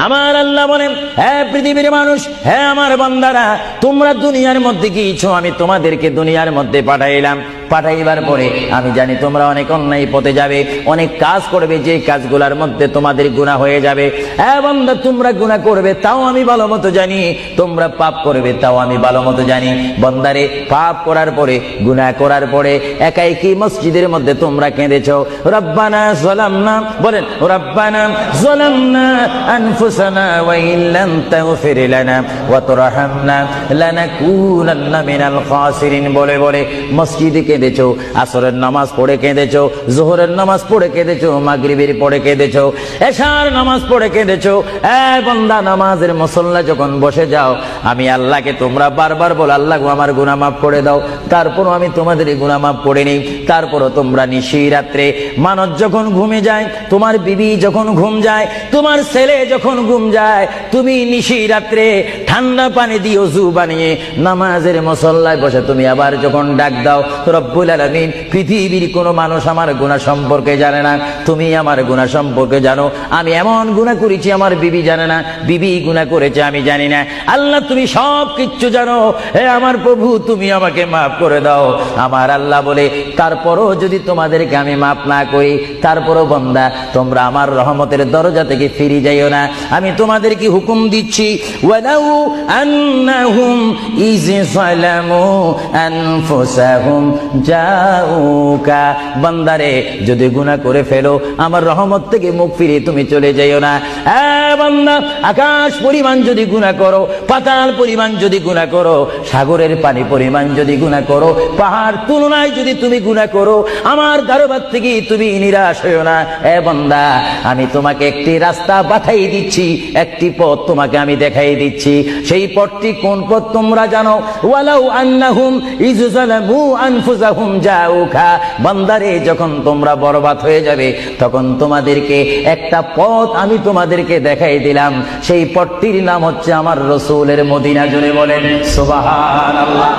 আমার আল্লাহ বলেন, হে পৃথিবীর মানুষ, হে আমার বান্দারা, তোমরা দুনিয়ার মধ্যে গিয়েছো, আমি তোমাদেরকে দুনিয়ার মধ্যে পাঠাইলাম। পাঠাইবার পরে আমি জানি তোমরা অনেক অন্যায় পথে যাবে, অনেক কাজ করবে, যে কাজগুলোর মধ্যে তোমাদের গুনাহ হয়ে যাবে। হ্যাঁ বান্দা, তোমরা গুনাহ করবে তাও আমি ভালো মতো জানি, তোমরা পাপ করবে তাও আমি ভালো মতো জানি। বান্দারে, পাপ করার পরে, গুনাহ করার পরে একাই কি মসজিদের মধ্যে তোমরা কেঁদেছো, রব্বানা যালামনা, বলেন রব্বানা যালামনা আনফুসানা ওয়া ইল্লাম তাগফির লানা ওয়া তুরহামনা লানাকুনান্না মিনাল খাসিরিন বলে বলে মসজিদে কেঁদেছো, আসরের নামাজ পড়ে কেঁদেছো, যোহরের নামাজ পড়ে কেঁদেছো, মাগরিবের পড়ে কেঁদেছো, এশার নামাজ পড়ে কেঁদেছো। এ বান্দা, নামাজের মুসল্লা যখন বসে যাও, আমি আল্লাহকে তোমরা বারবার বলো, আল্লাহ গো আমার গুনাহ মাফ করে দাও। তারপরও আমি তোমাদের গুনাহ মাফ করে নিই। তারপরও তোমরা নিশি রাত্রে, মানুষ যখন ঘুমে যায়, তোমার বিবি যখন ঘুম যায়, তোমার ছেলে যখন ঘুম যায়, তুমি নিশি রাত্রে ঠান্ডা পানি দিয়ে ওযু বানিয়ে নামাজের মুসল্লায় বসে তুমি আবার যখন ডাক দাও, রব্বুল আলামিন, পৃথিবীর কোনো মানুষ আমার গুনাহ সম্পর্কে জানে না, তুমি আমার গুনাহ সম্পর্কে জানো। আমি এমন গুনাহ করেছি আমার বিবি জানে না, বিবি গুনাহ করেছে আমি জানি না। আল্লাহ, তুমি সব কিচ্ছু জানো। হে আমার প্রভু, তুমি আমাকে মাফ করে দাও। আমার আল্লাহ বলে, তারপরও যদি তোমাদেরকে আমি মাফ না করি, তারপরও বান্দা, তোমরা আমার রহমতের দরজা থেকে ফিরে যাইও না। আমি তোমাদেরকে হুকুম দিচ্ছি, ওয়ালাউ আন্নাহুম ইয যালামু আনফুসাহুম জাউকা, বান্দারে, যদি গুনাহ করে ফেলো, আমার রহমত থেকে মুখ ফিরিয়ে তুমি চলে যাইও না। বান্দা, আকাশ পরিমাণ যদি গুনাহ করো, পাতাল পরিমাণ যদি গুনাহ করো, সাগরের পানি পরিমাণ যদি গুনাহ করো, পাহাড় তুলনায় যদি তুমি গুনাহ করো, আমার দরবার থেকে তুমি নিরাশ হইও না। বান্দা, আমি তোমাকে একটি রাস্তা বাতাই দিচ্ছি, একটি পথ তোমাকে আমি দেখাই দিচ্ছি। সেই পথটি কোন পথ তোমরা জানো? ওয়ালাউ আন্নাহুম ইয যালামু আনফুসাহুম জাউকা, বান্দারে, যখন তোমরা বরবাদ হয়ে যাবে, তখন তোমাদেরকে একটা পথ আমি তোমাদেরকে দেখাই দিলাম। সেই পথটির নাম হচ্ছে আমার রাসূলের মদিনা। জোরে বলেন সুবহানাল্লাহ।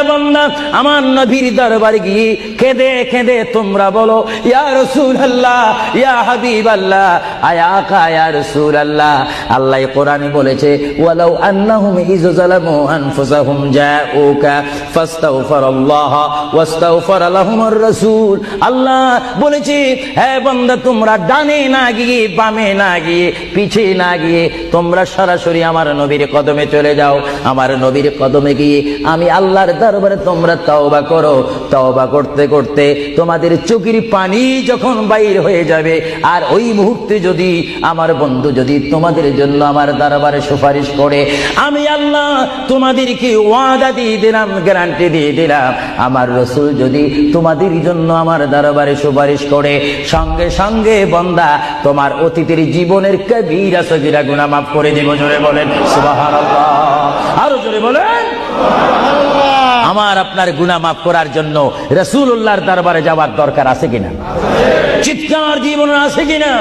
বান্দা, আমার নবীর দরবারে গিয়ে কেঁদে কেঁদে তোমরা বলো, ইয়া রাসূলুল্লাহ, ইয়া হাবিবাল্লাহ, আয়া আকা, ইয়া রাসূলুল্লাহ। আল্লাহ কোরআনে বলেছে, ওয়ালাউ আন্নাহুম ইয যালামু আনফুসাহুম জাউকা ফাস্তাগফিরুল্লাহ ওয়াস্তাগফার লাহুমুর রাসূল। আল্লাহ বলেছে, হে বান্দা, তোমরা ডানে না গিয়ে, বামে না গিয়ে, পিছে না গিয়ে, তোমরা সরাসরি আমার নবীর কদমে চলে যাও। আমার নবীর কদমে গিয়ে আমি আল্লাহর দরবারে তোমরা তওবা করো। তওবা করতে করতে তোমাদের চোখের পানি যখন বাইর হয়ে যাবে, আর ওই মুহূর্তে যদি আমার বন্ধু যদি তোমাদের জন্য আমার দরবারে সুপারিশ করে, আমি আল্লাহ তোমাদেরকে ওয়াদা দিয়ে দিলাম, গ্যারান্টি দিয়ে দিলাম, আমার রাসূল যদি তোমাদের জন্য আমার দরবারে সুপারিশ করে, সঙ্গে সঙ্গে বান্দা, তোমার অতীতের জীবনের কবিরা সগীরা গুনাহ মাফ করে দেব। জোরে বলেন সুবহানাল্লাহ। আরো জোরে বলেন সুবহানাল্লাহ। আমার আপনার গুনাহ মাফ করার জন্য রাসূলুল্লাহর দরবারে যাওয়ার দরকার আছে কিনা? চিৎকার জীবন আছে কিনা?